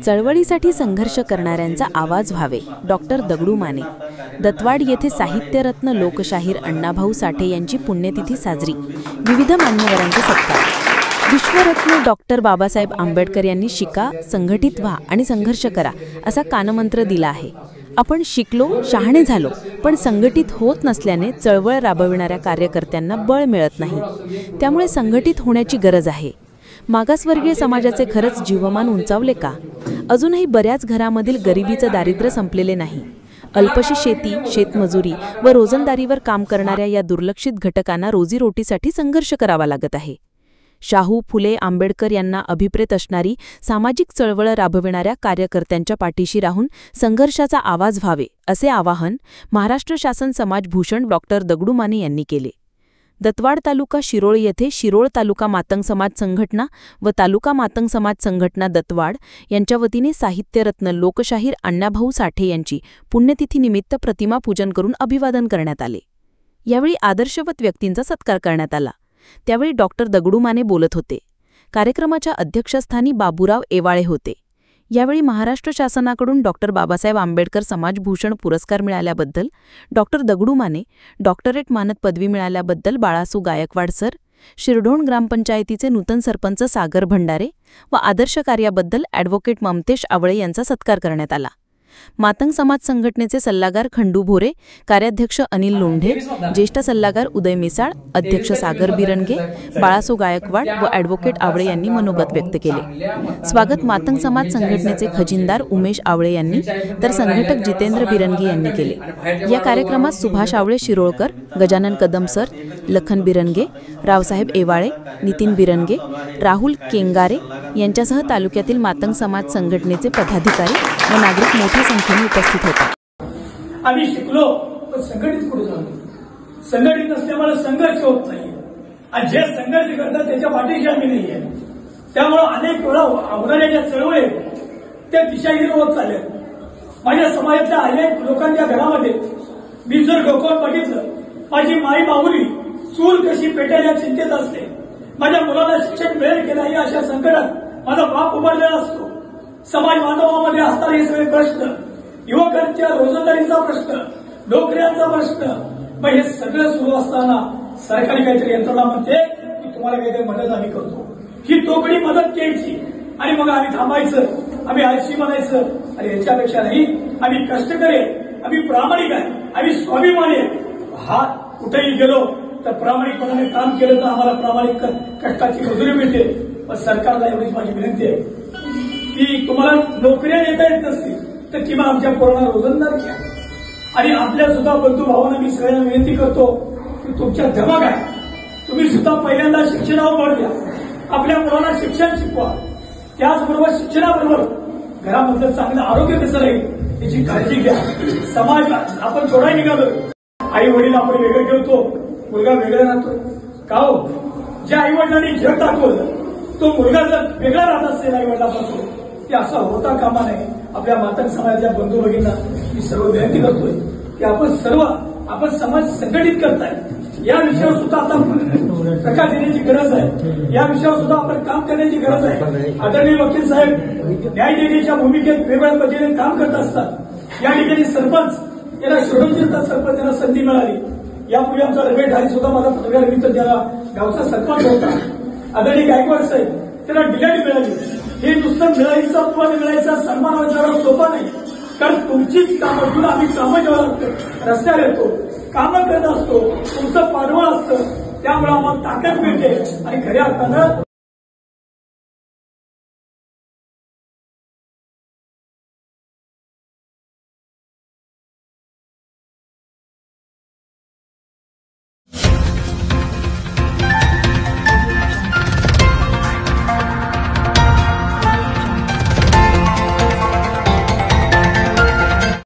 चळवळीसाठी संघर्ष करणाऱ्यांचा आवाज व्हावे, डॉक्टर दगडू माने। दत्तवाड येथे साहित्यरत्न लोकशाहीर अण्णाभाऊ साठे यांची पुण्यतिथी साजरी, विविध मान्यवरांचे सत्कार। विश्वरत्न डॉक्टर बाबासाहेब आंबेडकर यांनी शिका, संघटित व्हा आणि संघर्ष करा असा कानमंत्र दिला आहे। आपण शिकलो, शहाणे झालो, पण संघटित होत नसल्याने चळवळ राबविणाऱ्या कार्यकर्त्यांना बळ मिळत नाही। त्यामुळे संघटित होण्याची गरज आहे। मागासवर्गीय समाजाचे खरंच जीवमान उंचावले का? अजूनही बऱ्याच घरामधील गरिबीचं दारिद्र्य संपलेले नाही। अल्पशी शेती, शेतमजुरी व रोजंदारीवर काम करणाऱ्या या दुर्लक्षित घटकांना रोजीरोटीसाठी संघर्ष करावा लागत आहे। शाहू, फुले, आंबेडकर यांना अभिप्रेत असणारी सामाजिक चळवळ राबविणाऱ्या कार्यकर्त्यांच्या पाठीशी राहून संघर्षाचा आवाज व्हावे, असे आवाहन महाराष्ट्र शासन समाजभूषण डॉक्टर दगडू माने यांनी केले। दत्तवाड तालुका शिरोळ येथे शिरोळ तालुका मातंग समाज संघटना व तालुका मातंग समाज संघटना दत्तवाड यांच्या वतीने साहित्यरत्न लोकशाहीर अण्णाभाऊ साठे यांची पुण्यतिथीनिमित्त प्रतिमा पूजन करून अभिवादन करण्यात आले। यावेळी आदर्शवत व्यक्तींचा सत्कार करण्यात आला। त्यावेळी डॉक्टर दगडू माने बोलत होते। कार्यक्रमाच्या अध्यक्षस्थानी बाबूराव एवाळे होते। यावेळी महाराष्ट्र शासनाकडून डॉक्टर बाबासाहेब आंबेडकर समाजभूषण पुरस्कार मिळाल्याबद्दल डॉक्टर दगडू माने, डॉक्टरेट मानद पदवी मिळाल्याबद्दल बाळासू गायकवाड सर, शिरढोण ग्रामपंचायतीचे नूतन सरपंच सागर भंडारे व आदर्श कार्याबद्दल ॲडव्होकेट ममतेश आवळे यांचा सत्कार करण्यात आला। मातंग समाज संघटनेचे सल्लागार खंडू भोरे, कार्याध्यक्ष अनिल लोंढे, ज्येष्ठ सल्लागार उदय मिसाळ, अध्यक्ष सागर बिरनगे, बाळासो गायकवाड व ॲडव्होकेट आवळे यांनी मनोगत व्यक्त केले। स्वागत मातंग समाज संघटनेचे खजिनदार उमेश आवळे यांनी तर संघटक जितेंद्र बिरनगे यांनी केले। या कार्यक्रमात सुभाष आवळे शिरोळकर, गजानन कदम सर, लखन बिरनगे, रावसाहेब एवाळे, नितीन बिरनगे, राहुल केंगारे यांच्यासह तालुक्यातील मातंग समाज संघटनेचे पदाधिकारी व नागरिक मोठ्या संख्येने उपस्थित होते। आम्ही शिकलो, पण संघटित कुठे झालो? संघटित नसल्यामुळे संघर्ष होत नाही आणि जे संघर्ष करतात त्याच्या पाठीशी आम्ही नाही आहे। त्यामुळे अनेक वेळा होणाऱ्या ज्या चळवळी त्या दिशाहीन होत चालल्या। माझ्या समाजातल्या अनेक लोकांच्या घरामध्ये मी जर डोकावून बघितलं, माझी माई माऊली चूल कशी पेटायला चिंतेत असते, माझ्या मुलाला शिक्षण मिळेल की नाही अशा संकटात माझा बाप उभारलेला असतो। समाज बांधवामध्ये असणारे हे सगळे प्रश्न, युवकांच्या रोजंदारीचा प्रश्न, नोकऱ्यांचा प्रश्न, मग हे सगळं सुरू असताना सरकारी काहीतरी यंत्रणा म्हणते की तुम्हाला काहीतरी मदत आम्ही करतो। ही तोकडी मदत घ्यायची आणि मग आम्ही थांबायचं, आम्ही आळशी म्हणायचं आणि याच्यापेक्षा नाही, आम्ही कष्टकरी, आम्ही प्रामाणिक आहे, आम्ही स्वाभिमानी आहे। हा कुठेही गेलो तर प्रामाणिकपणाने काम केलं तर आम्हाला प्रामाणिक कष्टाची मजुरी मिळते। पण सरकारला एवढीच माझी विनंती आहे की तुम्हाला नोकऱ्या देता येत नसतील तर किंवा आमच्या पोरांना रोजंदार घ्या। आणि आपल्या सुद्धा बंधू भावांना मी सगळ्यांना विनंती करतो की तुमच्या धमक आहे, तुम्ही सुद्धा पहिल्यांदा शिक्षणावर भर द्या, आपल्या मुलांना शिक्षण शिकवा। त्याचबरोबर शिक्षणाबरोबर घरामधलं चांगलं आरोग्य कसं राहील याची काळजी घ्या। समाज आपण सोडायला निघालो, आई वडील आपण वेगळं ठेवतो, मुलगा वेगळा राहतो का हो? ज्या आई वडिलांनी जग दाखवलं तो मुलगा जर वेगळा राहत असेल आई वडिलांपासून, ते असा होता कामा नये। आपल्या मातंग समाजाच्या बंधू भगिनींना मी सर्व विनंती करतोय की आपण समाज संघटित करताय, या विषयावर सुद्धा आता प्रकाश देण्याची गरज आहे। या विषयावर सुद्धा आपण काम करण्याची गरज आहे। आदरणीय वकील साहेब न्याय देण्याच्या भूमिकेत वेगवेगळ्या पद्धतीने काम करत असतात। या ठिकाणी सरपंच यांना शिरोळचा सरपंच यांना संधी मिळाली। यापूर्वी आमचा रमेश ढाली सुद्धा माझा पत्रकार मित्र ज्याला गावचा सरपंच होता, आदरणीय गायकवाड साहेब, त्यांना डिलेट मिळाली। हे नुसतं मिळायचा पद मिळायचा सन्मान व्हायचा सोपा नाही, कारण तुमचीच कामं घेऊन आम्ही कामं जेव्हा लागतो, रस्त्यावर येतो, कामं करत असतो, तुमचं पाठबळ असतं, त्यामुळे आम्हाला ताकद मिळते आणि खऱ्या अर्थानं